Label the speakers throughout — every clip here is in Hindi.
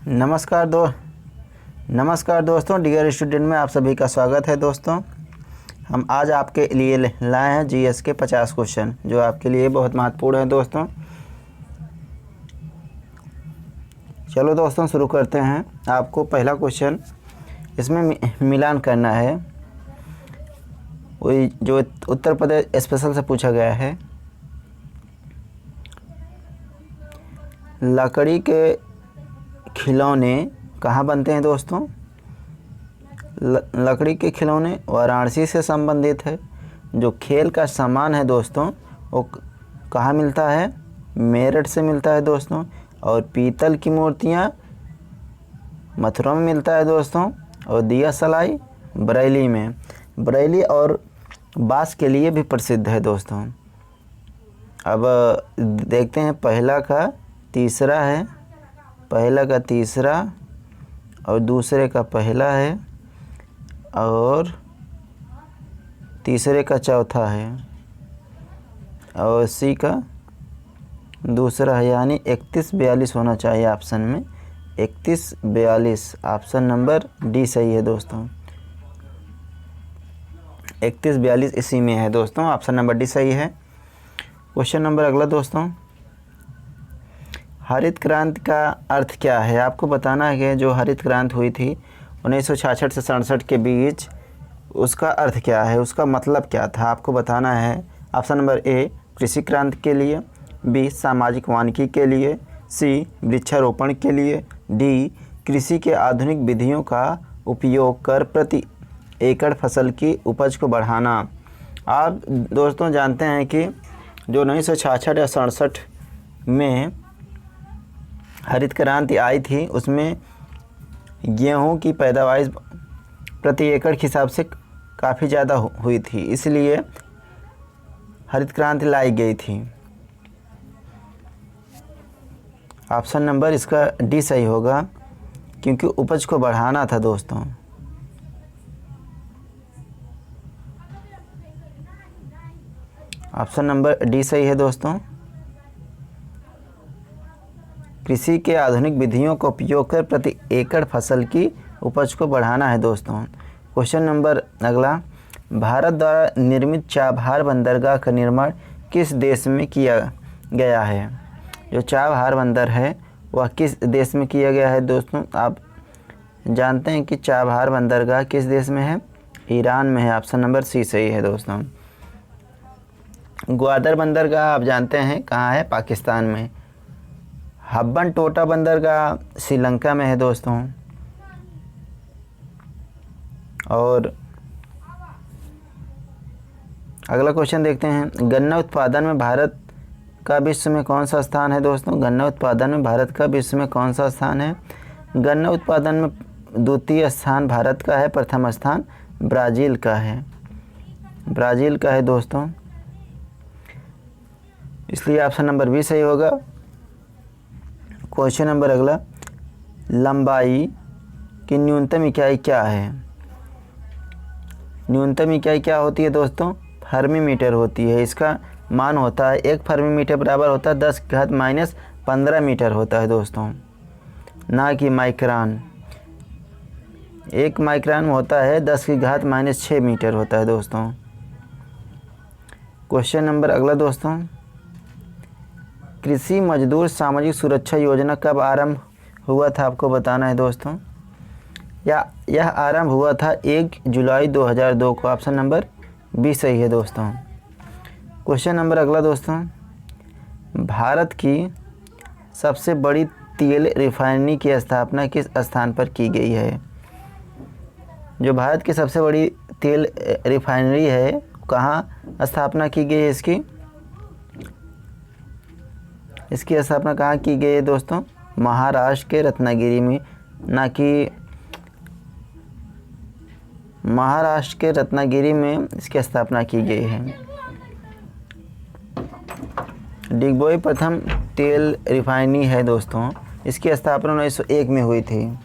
Speaker 1: नमस्कार दोस्तों, डियर स्टूडेंट में आप सभी का स्वागत है। दोस्तों, हम आज आपके लिए लाए हैं जीएस के 50 क्वेश्चन जो आपके लिए बहुत महत्वपूर्ण है। दोस्तों चलो दोस्तों शुरू करते हैं। आपको पहला क्वेश्चन इसमें मिलान करना है, वही जो उत्तर प्रदेश स्पेशल से पूछा गया है। लकड़ी के खिलौने कहाँ बनते हैं दोस्तों? लकड़ी के खिलौने वाराणसी से संबंधित है। जो खेल का सामान है दोस्तों वो कहाँ मिलता है? मेरठ से मिलता है दोस्तों। और पीतल की मूर्तियाँ मथुरा में मिलता है दोस्तों। और दिया सलाई बरेली में। बरेली और बाँस के लिए भी प्रसिद्ध है दोस्तों। अब देखते हैं पहला का तीसरा है, पहला का तीसरा और दूसरे का पहला है और तीसरे का चौथा है और सी का दूसरा है, यानी 31-42 होना चाहिए ऑप्शन में। 31-42 ऑप्शन नंबर डी सही है दोस्तों। 31-42 इसी में है दोस्तों, ऑप्शन नंबर डी सही है। क्वेश्चन नंबर अगला दोस्तों, हरित क्रांति का अर्थ क्या है? आपको बताना है कि जो हरित क्रांति हुई थी 1966 से 67 के बीच, उसका अर्थ क्या है, उसका मतलब क्या था, आपको बताना है। ऑप्शन नंबर ए कृषि क्रांति के लिए, बी सामाजिक वानिकी के लिए, सी वृक्षारोपण के लिए, डी कृषि के आधुनिक विधियों का उपयोग कर प्रति एकड़ फसल की उपज को बढ़ाना। आप दोस्तों जानते हैं कि जो 1966 या 67 में हरित क्रांति आई थी उसमें गेहूं की पैदावार प्रति एकड़ के हिसाब से काफ़ी ज़्यादा हुई थी, इसलिए हरित क्रांति लाई गई थी। ऑप्शन नंबर इसका डी सही होगा, क्योंकि उपज को बढ़ाना था दोस्तों। ऑप्शन नंबर डी सही है दोस्तों। कृषि के आधुनिक विधियों का उपयोग कर प्रति एकड़ फसल की उपज को बढ़ाना है दोस्तों। क्वेश्चन नंबर अगला, भारत द्वारा निर्मित चाबहार बंदरगाह का निर्माण किस देश में किया गया है? जो चाबहार बंदर है वह किस देश में किया गया है दोस्तों? आप जानते हैं कि चाबहार बंदरगाह किस देश में है? ईरान में है। ऑप्शन नंबर सी सही है दोस्तों। ग्वादर बंदरगाह आप जानते हैं कहाँ है? पाकिस्तान में। हब्बन टोटा बंदरगाह श्रीलंका में है दोस्तों। और अगला क्वेश्चन देखते हैं, गन्ना उत्पादन में भारत का विश्व में कौन सा स्थान है दोस्तों? गन्ना उत्पादन में भारत का विश्व में कौन सा स्थान है? गन्ना उत्पादन में द्वितीय स्थान भारत का है, प्रथम स्थान ब्राज़ील का है। ब्राज़ील का है दोस्तों, इसलिए ऑप्शन नंबर बी सही होगा। क्वेश्चन नंबर अगला, लंबाई की न्यूनतम इकाई क्या है? न्यूनतम इकाई क्या होती है दोस्तों? फर्मी मीटर होती है। इसका मान होता है 1 फर्मी मीटर बराबर होता है 10⁻⁻15 मीटर होता है दोस्तों, ना कि माइक्रान। 1 माइक्रान होता है 10⁻⁻6 मीटर होता है दोस्तों। क्वेश्चन नंबर अगला दोस्तों, कृषि मजदूर सामाजिक सुरक्षा योजना कब आरंभ हुआ था? आपको बताना है दोस्तों। यह आरंभ हुआ था 1 जुलाई 2002 को। ऑप्शन नंबर बी सही है दोस्तों। क्वेश्चन नंबर अगला दोस्तों, भारत की सबसे बड़ी तेल रिफाइनरी की स्थापना किस स्थान पर की गई है? जो भारत की सबसे बड़ी तेल रिफाइनरी है कहाँ स्थापना की गई है इसकी? इसकी स्थापना कहाँ की गई है दोस्तों? महाराष्ट्र के रत्नागिरी में, ना कि महाराष्ट्र के रत्नागिरी में इसकी स्थापना की गई है। डिगबोई प्रथम तेल रिफाइनरी है दोस्तों, इसकी स्थापना 1901 में हुई थी।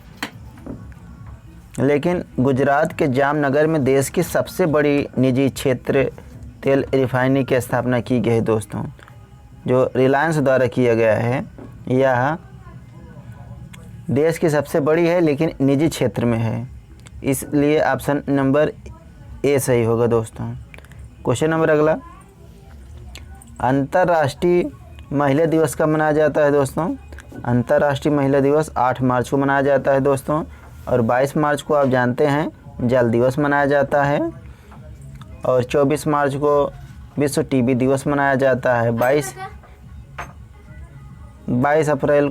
Speaker 1: लेकिन गुजरात के जामनगर में देश की सबसे बड़ी निजी क्षेत्र तेल रिफाइनरी की स्थापना की गई है दोस्तों, जो रिलायंस द्वारा किया गया है। यह देश की सबसे बड़ी है लेकिन निजी क्षेत्र में है, इसलिए ऑप्शन नंबर ए सही होगा दोस्तों। क्वेश्चन नंबर अगला, अंतर्राष्ट्रीय महिला दिवस कब मनाया जाता है दोस्तों? अंतर्राष्ट्रीय महिला दिवस 8 मार्च को मनाया जाता है दोस्तों, और 22 मार्च को आप जानते हैं जल दिवस मनाया जाता है, और 24 मार्च को विश्व टीबी दिवस मनाया जाता है। 22 अप्रैल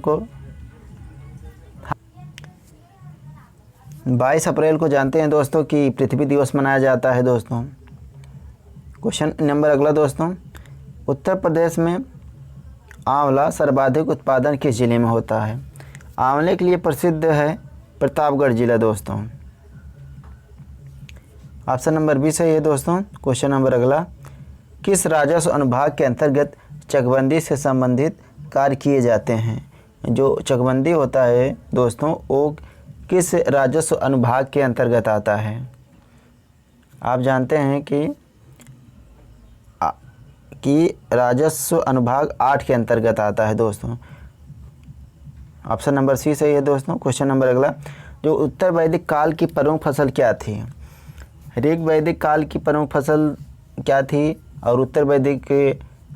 Speaker 1: को जानते हैं दोस्तों कि पृथ्वी दिवस मनाया जाता है दोस्तों। क्वेश्चन नंबर अगला दोस्तों, उत्तर प्रदेश में आंवला सर्वाधिक उत्पादन किस जिले में होता है? आंवले के लिए प्रसिद्ध है प्रतापगढ़ जिला दोस्तों। ऑप्शन नंबर बी सही है दोस्तों। क्वेश्चन नंबर अगला, किस राजस्व अनुभाग के अंतर्गत चकबंदी से संबंधित कार्य किए जाते हैं? जो चकबंदी होता है दोस्तों वो किस राजस्व अनुभाग के अंतर्गत आता है? आप जानते हैं कि राजस्व अनुभाग 8 के अंतर्गत आता है दोस्तों। ऑप्शन नंबर सी सही है दोस्तों। क्वेश्चन नंबर अगला, जो उत्तर वैदिक काल की प्रमुख फसल क्या थी? ऋग वैदिक काल की प्रमुख फसल क्या थी और उत्तर वैदिक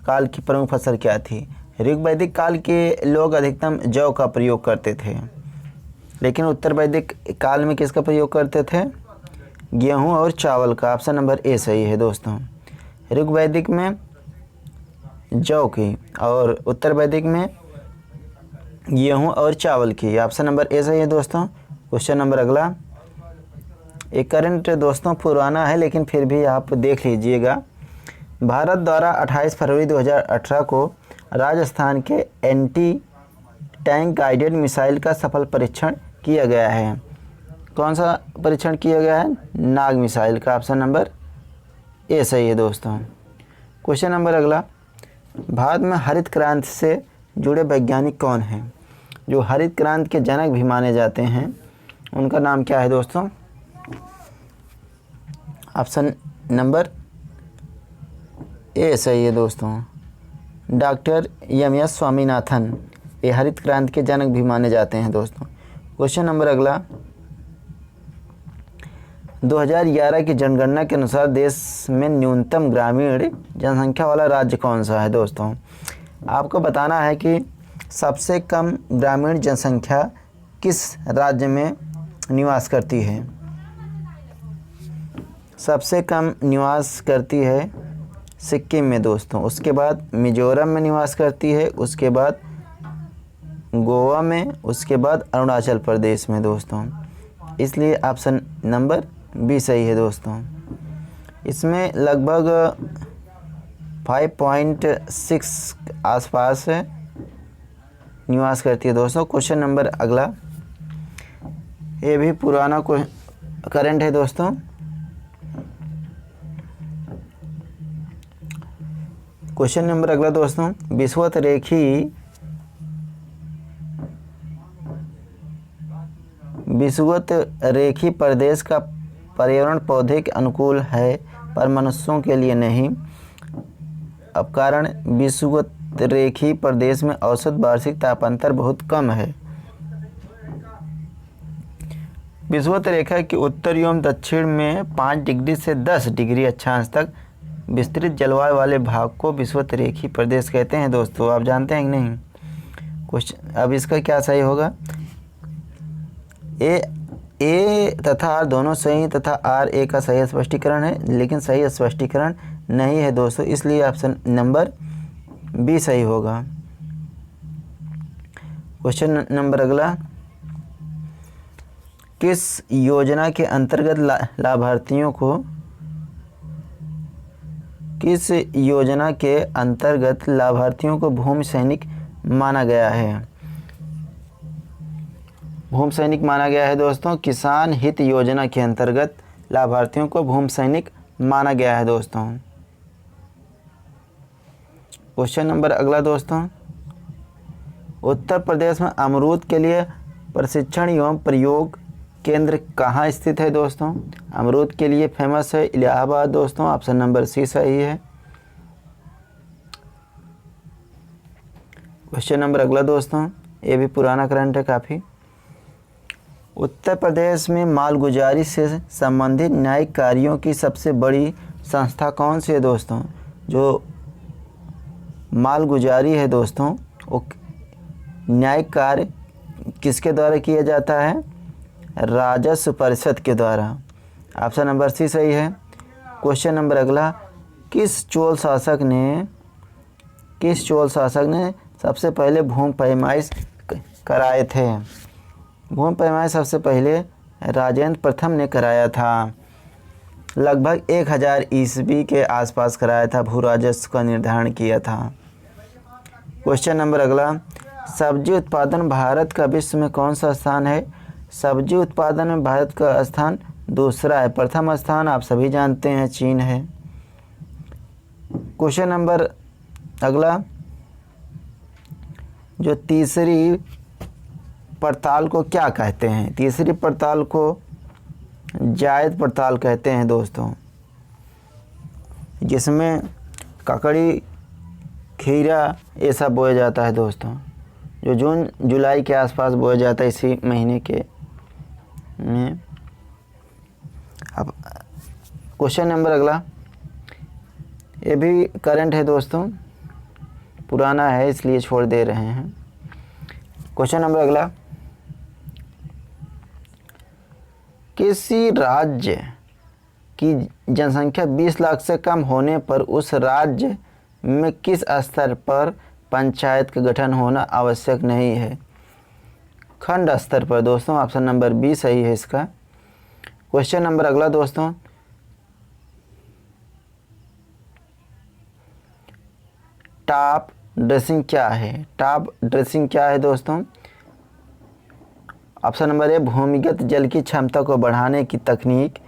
Speaker 1: काल की प्रमुख फसल क्या थी? ऋग वैदिक काल के लोग अधिकतम जौ का प्रयोग करते थे, लेकिन उत्तर वैदिक काल में किसका प्रयोग करते थे? गेहूं और चावल का। ऑप्शन नंबर ए सही है दोस्तों। ऋग वैदिक में जौ की और उत्तर वैदिक में गेहूं और चावल की। ऑप्शन नंबर ए सही है दोस्तों। क्वेश्चन नंबर अगला, एक करंट दोस्तों पुराना है लेकिन फिर भी आप देख लीजिएगा। भारत द्वारा 28 फरवरी 2018 को राजस्थान के एंटी टैंक गाइडेड मिसाइल का सफल परीक्षण किया गया है। कौन सा परीक्षण किया गया है? नाग मिसाइल का। ऑप्शन नंबर ए सही है दोस्तों। क्वेश्चन नंबर अगला, भारत में हरित क्रांति से जुड़े वैज्ञानिक कौन हैं? जो हरित क्रांति के जनक भी माने जाते हैं उनका नाम क्या है दोस्तों? ऑप्शन नंबर ए सही है दोस्तों। Doctor MS. स्वामीनाथन ये हरित क्रांति के जनक भी माने जाते हैं दोस्तों। क्वेश्चन नंबर अगला, 2011 की जनगणना के अनुसार देश में न्यूनतम ग्रामीण जनसंख्या वाला राज्य कौन सा है दोस्तों? आपको बताना है कि सबसे कम ग्रामीण जनसंख्या किस राज्य में निवास करती है। सबसे कम निवास करती है सिक्किम में दोस्तों, उसके बाद मिजोरम में निवास करती है, उसके बाद गोवा में, उसके बाद अरुणाचल प्रदेश में दोस्तों। इसलिए ऑप्शन नंबर बी सही है दोस्तों। इसमें लगभग 5.6 आसपास निवास करती है दोस्तों। क्वेश्चन नंबर अगला, ये भी पुराना करंट है दोस्तों। क्वेश्चन नंबर अगला दोस्तों, विषुवत रेखी प्रदेश का पर्यावरण पौधे के अनुकूल है पर मनुष्यों के लिए नहीं। अब कारण, विषुवत रेखी प्रदेश में औसत वार्षिक तापांतर बहुत कम है। विषुवत रेखा के उत्तर एवं दक्षिण में 5 डिग्री से 10 डिग्री अक्षांश तक विस्तृत जलवायु वाले भाग को विषुवत रेखी प्रदेश कहते हैं दोस्तों। आप जानते हैं कि नहीं? क्वेश्चन अब इसका क्या सही होगा? ए तथा आर दोनों सही तथा आर ए का सही स्पष्टीकरण है, लेकिन सही स्पष्टीकरण नहीं है दोस्तों, इसलिए ऑप्शन नंबर बी सही होगा। क्वेश्चन नंबर अगला, किस योजना के अंतर्गत लाभार्थियों को भूमि सैनिक माना गया है? भूमि सैनिक माना गया है दोस्तों। किसान हित योजना के अंतर्गत लाभार्थियों को भूमि सैनिक माना गया है दोस्तों। क्वेश्चन नंबर अगला दोस्तों, उत्तर प्रदेश में अमरूद के लिए प्रशिक्षण एवं प्रयोग केंद्र कहाँ स्थित है दोस्तों? अमरूद के लिए फेमस है इलाहाबाद दोस्तों। ऑप्शन नंबर सी सही है। क्वेश्चन नंबर अगला दोस्तों, ये भी पुराना करंट है काफ़ी। उत्तर प्रदेश में मालगुजारी से संबंधित न्यायिक कार्यों की सबसे बड़ी संस्था कौन सी है दोस्तों? जो मालगुजारी है दोस्तों, वो न्यायिक कार्य किसके द्वारा किया जाता है? राजस्व परिषद के द्वारा। ऑप्शन नंबर सी सही है। क्वेश्चन नंबर अगला, किस चोल शासक ने सबसे पहले भूमि पैमाइश कराए थे? भूमि पैमाइश सबसे पहले राजेंद्र प्रथम ने कराया था। लगभग 1000 ईस्वी के आसपास कराया था, भू राजस्व का निर्धारण किया था। क्वेश्चन नंबर अगला, सब्जी उत्पादन भारत का विश्व में कौन सा स्थान है? सब्जी उत्पादन में भारत का स्थान दूसरा है, प्रथम स्थान आप सभी जानते हैं चीन है। क्वेश्चन नंबर अगला, जो तीसरी पड़ताल को क्या कहते हैं? तीसरी पड़ताल को जायद पड़ताल कहते हैं दोस्तों, जिसमें ककड़ी, खीरा ये सब बोया जाता है दोस्तों, जो जून जुलाई के आसपास बोया जाता है इसी महीने के में। अब क्वेश्चन नंबर अगला, ये भी करंट है दोस्तों, पुराना है इसलिए छोड़ दे रहे हैं। क्वेश्चन नंबर अगला, किसी राज्य की जनसंख्या 20 लाख से कम होने पर उस राज्य में किस स्तर पर पंचायत का गठन होना आवश्यक नहीं है? खंड स्तर पर दोस्तों। ऑप्शन नंबर बी सही है इसका। क्वेश्चन नंबर अगला दोस्तों, टॉप ड्रेसिंग क्या है? टॉप ड्रेसिंग क्या है दोस्तों? ऑप्शन नंबर ए, भूमिगत जल की क्षमता को बढ़ाने की तकनीक।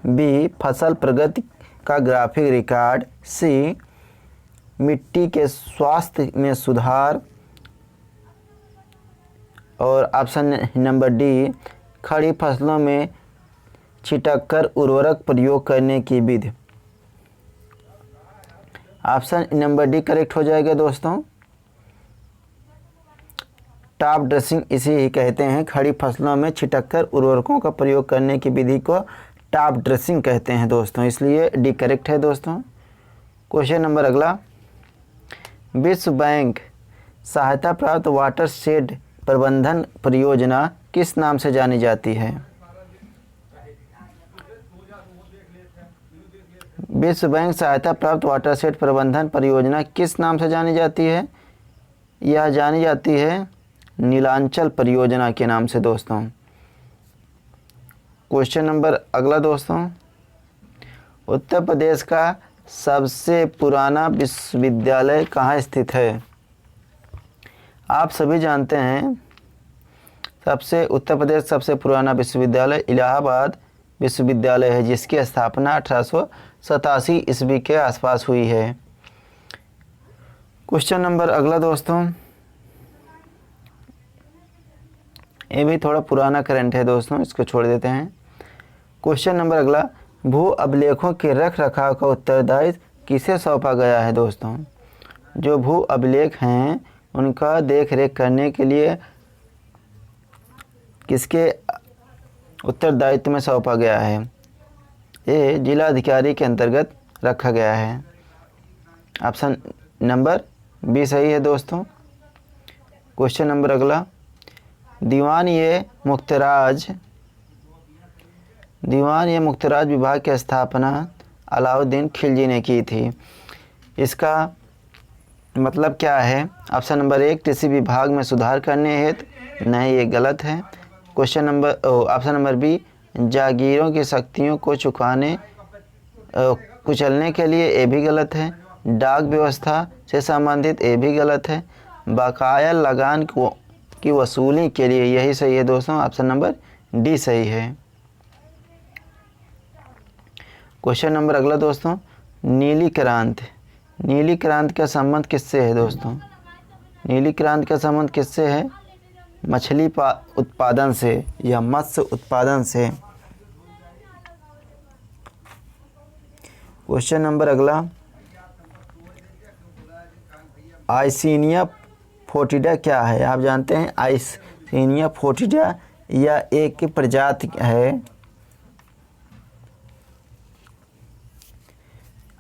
Speaker 1: बी, फसल प्रगति का ग्राफिक रिकॉर्ड। सी, मिट्टी के स्वास्थ्य में सुधार। और ऑप्शन नंबर डी, खड़ी फसलों में छिटककर उर्वरक प्रयोग करने की विधि। ऑप्शन नंबर डी करेक्ट हो जाएगा दोस्तों। टॉप ड्रेसिंग इसे ही कहते हैं, खड़ी फसलों में छिटककर उर्वरकों का प्रयोग करने की विधि को टॉप ड्रेसिंग कहते हैं दोस्तों, इसलिए डी करेक्ट है दोस्तों। क्वेश्चन नंबर अगला, विश्व बैंक सहायता प्राप्त वाटरशेड प्रबंधन परियोजना किस नाम से जानी जाती है? विश्व बैंक सहायता प्राप्त वाटरशेड प्रबंधन परियोजना किस नाम से जानी जाती है? यह जानी जाती है नीलांचल परियोजना के नाम से दोस्तों। क्वेश्चन नंबर अगला दोस्तों, उत्तर प्रदेश का सबसे पुराना विश्वविद्यालय कहाँ स्थित है? आप सभी जानते हैं उत्तर प्रदेश सबसे पुराना विश्वविद्यालय इलाहाबाद विश्वविद्यालय है, जिसकी स्थापना 1887 ईस्वी के आसपास हुई है। क्वेश्चन नंबर अगला दोस्तों, ये भी थोड़ा पुराना करंट है दोस्तों, इसको छोड़ देते हैं। क्वेश्चन नंबर अगला, भू अभिलेखों के रख रखाव का उत्तरदायित्व किसे सौंपा गया है दोस्तों? जो भू अभिलेख हैं उनका देख रेख करने के लिए किसके उत्तरदायित्व में सौंपा गया है? ये जिलाधिकारी के अंतर्गत रखा गया है। ऑप्शन नंबर बी सही है दोस्तों। क्वेश्चन नंबर अगला, दीवान ये मुख्तराज विभाग की स्थापना अलाउद्दीन खिलजी ने की थी। इसका मतलब क्या है? ऑप्शन नंबर एक, कृषि विभाग में सुधार करने हेतु। नहीं, ये गलत है। ऑप्शन नंबर बी, जागीरों की शक्तियों को कुचलने के लिए, ये भी गलत है। डाक व्यवस्था से संबंधित, ये भी गलत है। बकाया लगान की वसूली के लिए, यही सही है दोस्तों। ऑप्शन नंबर डी सही है। क्वेश्चन नंबर अगला दोस्तों, नीली क्रांति का संबंध किससे है दोस्तों? नीली क्रांति का संबंध किससे है? मछली उत्पादन से या मत्स्य उत्पादन से। क्वेश्चन नंबर अगला, आइसिनिया फोर्टिडा क्या है? आप जानते हैं आइसिनिया फोर्टिडा या एक प्रजाति है?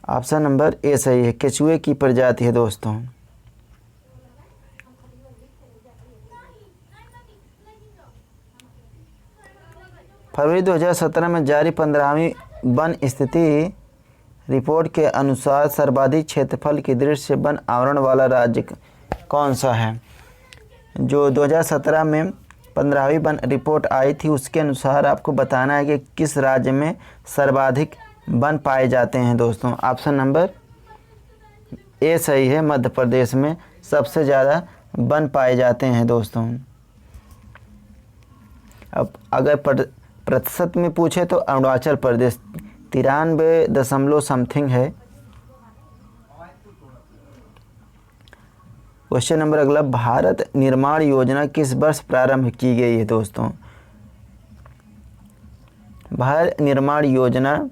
Speaker 1: ऑप्शन नंबर ए सही है, केचुए की प्रजाति है दोस्तों। फरवरी 2017 में जारी 15वीं वन स्थिति रिपोर्ट के अनुसार सर्वाधिक क्षेत्रफल की दृश्य वन आवरण वाला राज्य कौन सा है? जो 2017 में 15वीं वन रिपोर्ट आई थी उसके अनुसार आपको बताना है कि किस राज्य में सर्वाधिक वन पाए जाते हैं दोस्तों। ऑप्शन नंबर ए सही है, मध्य प्रदेश में सबसे ज़्यादा वन पाए जाते हैं दोस्तों। अब अगर प्रतिशत में पूछे तो अरुणाचल प्रदेश 93 है। क्वेश्चन नंबर अगला, भारत निर्माण योजना किस वर्ष प्रारंभ की गई है दोस्तों? भारत निर्माण योजना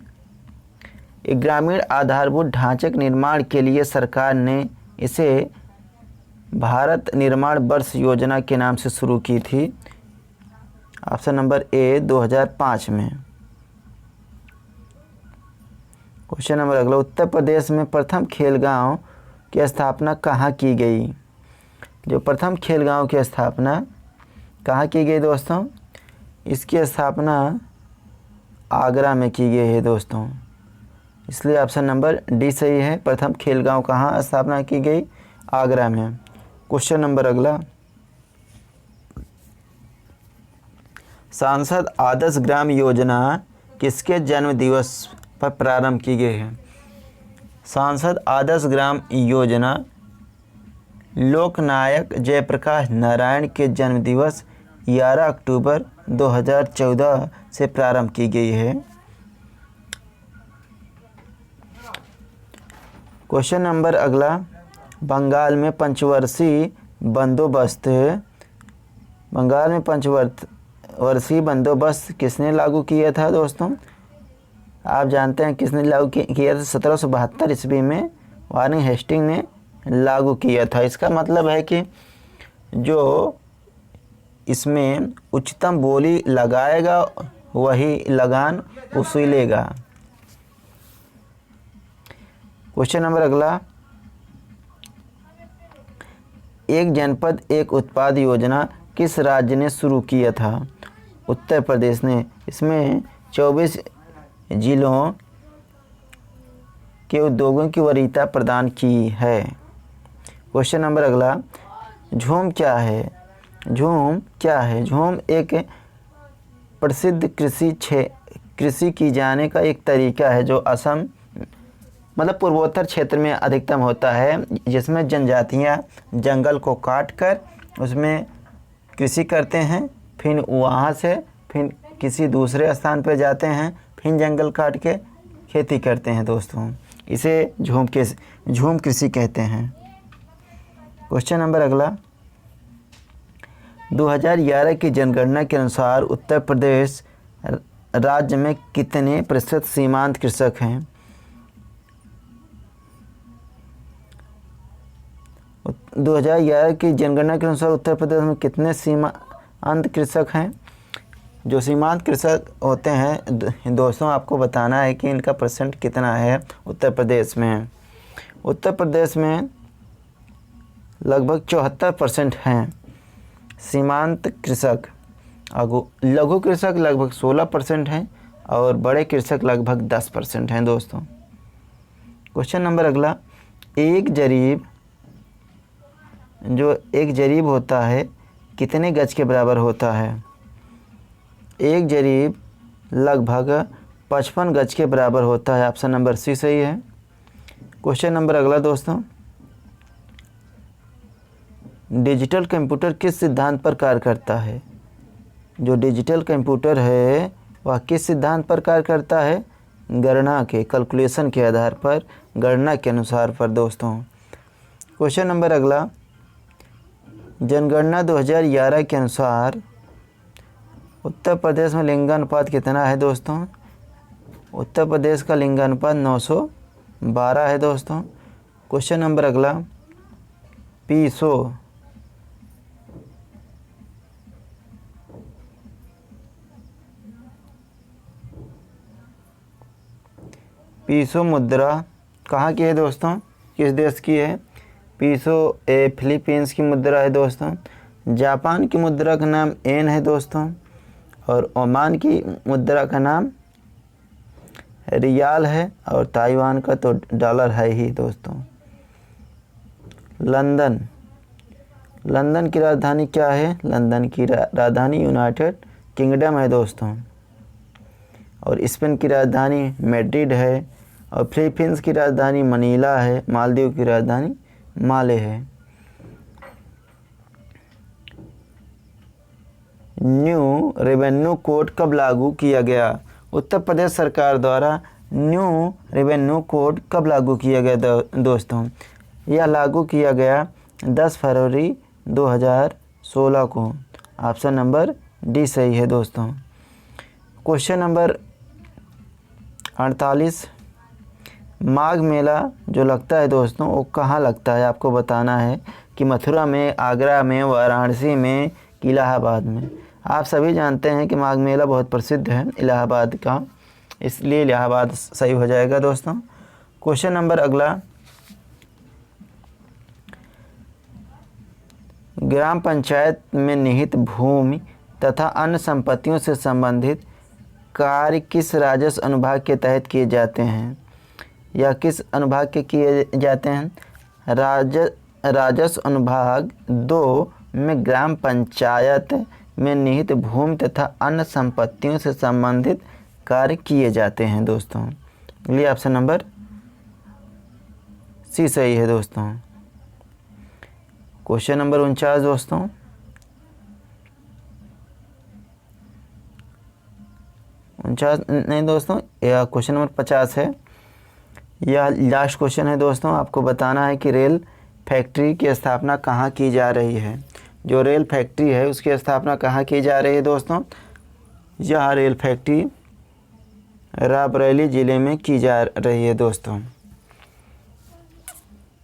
Speaker 1: एक ग्रामीण आधारभूत ढांचे के निर्माण के लिए सरकार ने इसे भारत निर्माण वर्ष योजना के नाम से शुरू की थी। ऑप्शन नंबर ए 2005 में। क्वेश्चन नंबर अगला, उत्तर प्रदेश में प्रथम खेल गांव की स्थापना कहाँ की गई? जो प्रथम खेल गांव की स्थापना कहाँ की गई दोस्तों? इसकी स्थापना आगरा में की गई है दोस्तों, इसलिए ऑप्शन नंबर डी सही है। प्रथम खेल गांव कहाँ स्थापना की गई? आगरा में। क्वेश्चन नंबर अगला, सांसद आदर्श ग्राम योजना किसके जन्म दिवस पर प्रारंभ की गई है? सांसद आदर्श ग्राम योजना लोकनायक जयप्रकाश नारायण के जन्म दिवस 11 अक्टूबर 2014 से प्रारंभ की गई है। क्वेश्चन नंबर अगला, बंगाल में पंचवर्षीय बंदोबस्त किसने लागू किया था दोस्तों? आप जानते हैं किसने लागू किया था? 1772 ईस्वी में वारेन हेस्टिंग ने लागू किया था। इसका मतलब है कि जो इसमें उच्चतम बोली लगाएगा वही लगान वसूलेगा। क्वेश्चन नंबर अगला, एक जनपद एक उत्पाद योजना किस राज्य ने शुरू किया था? उत्तर प्रदेश ने। इसमें 24 जिलों के उद्योगों की वरीयता प्रदान की है। क्वेश्चन नंबर अगला, झूम क्या है? झूम एक प्रसिद्ध कृषि की जाने का एक तरीका है जो असम मतलब पूर्वोत्तर क्षेत्र में अधिकतम होता है, जिसमें जनजातियां जंगल को काटकर उसमें कृषि करते हैं, फिर वहाँ से फिर किसी दूसरे स्थान पर जाते हैं, फिर जंगल काट के खेती करते हैं दोस्तों। इसे झूम कृषि कहते हैं। क्वेश्चन नंबर अगला, 2011 की जनगणना के अनुसार उत्तर प्रदेश राज्य में कितने प्रतिशत सीमांत कृषक हैं? 2011 की जनगणना के अनुसार उत्तर प्रदेश में कितने सीमांत कृषक हैं? जो सीमांत कृषक होते हैं दोस्तों, आपको बताना है कि इनका परसेंट कितना है उत्तर प्रदेश में। उत्तर प्रदेश में लगभग 74% हैं सीमांत कृषक। लघु कृषक लगभग 16% हैं और बड़े कृषक लगभग 10% हैं दोस्तों। क्वेश्चन नंबर अगला, एक जरीब होता है कितने गज के बराबर होता है? एक जरीब लगभग 55 गज के बराबर होता है। ऑप्शन नंबर सी सही है। क्वेश्चन नंबर अगला दोस्तों, डिजिटल कंप्यूटर किस सिद्धांत पर कार्य करता है? जो डिजिटल कंप्यूटर है वह किस सिद्धांत पर कार्य करता है? गणना के कैलकुलेशन के आधार पर, गणना के अनुसार पर दोस्तों। क्वेश्चन नंबर अगला, जनगणना 2011 के अनुसार उत्तर प्रदेश में लिंगानुपात कितना है दोस्तों? उत्तर प्रदेश का लिंगानुपात 912 है दोस्तों। क्वेश्चन नंबर अगला, पीसो पीसो मुद्रा कहाँ की है दोस्तों, किस देश की है? पीसो फिलीपींस की मुद्रा है दोस्तों। जापान की मुद्रा का नाम येन है दोस्तों। और ओमान की मुद्रा का नाम रियाल है। और ताइवान का तो डॉलर है ही दोस्तों। लंदन की राजधानी क्या है? लंदन की राजधानी यूनाइटेड किंगडम है दोस्तों। और स्पेन की राजधानी मैड्रिड है। और फिलीपींस की राजधानी मनीला है। मालदीव की राजधानी माले है। न्यू रेवेन्यू कोड कब लागू किया गया? उत्तर प्रदेश सरकार द्वारा न्यू रेवेन्यू कोड कब लागू किया गया दोस्तों? यह लागू किया गया 10 फरवरी 2016 को। ऑप्शन नंबर डी सही है दोस्तों। क्वेश्चन नंबर 48, माघ मेला जो लगता है दोस्तों वो कहाँ लगता है? आपको बताना है कि मथुरा में, आगरा में, वाराणसी में, कि इलाहाबाद में। आप सभी जानते हैं कि माघ मेला बहुत प्रसिद्ध है इलाहाबाद का, इसलिए इलाहाबाद सही हो जाएगा दोस्तों। क्वेश्चन नंबर अगला, ग्राम पंचायत में निहित भूमि तथा अन्य संपत्तियों से संबंधित कार्य किस राजस्व अनुभाग के तहत किए जाते हैं? या किस अनुभाग के किए जाते हैं? राजस्व अनुभाग 2 में ग्राम पंचायत में निहित भूमि तथा अन्य संपत्तियों से संबंधित कार्य किए जाते हैं दोस्तों। ये ऑप्शन नंबर सी सही है दोस्तों। क्वेश्चन नंबर 49 दोस्तों, नहीं दोस्तों, यह क्वेश्चन नंबर 50 है। यह लास्ट क्वेश्चन है दोस्तों। आपको बताना है कि रेल फैक्ट्री की स्थापना कहाँ की जा रही है? जो रेल फैक्ट्री है उसकी स्थापना कहाँ की जा रही है दोस्तों? यह रेल फैक्ट्री रायबरेली ज़िले में की जा रही है दोस्तों।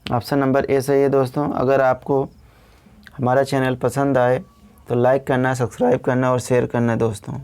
Speaker 1: ऑप्शन नंबर ए सही है दोस्तों। अगर आपको हमारा चैनल पसंद आए तो लाइक करना, सब्सक्राइब करना और शेयर करना दोस्तों।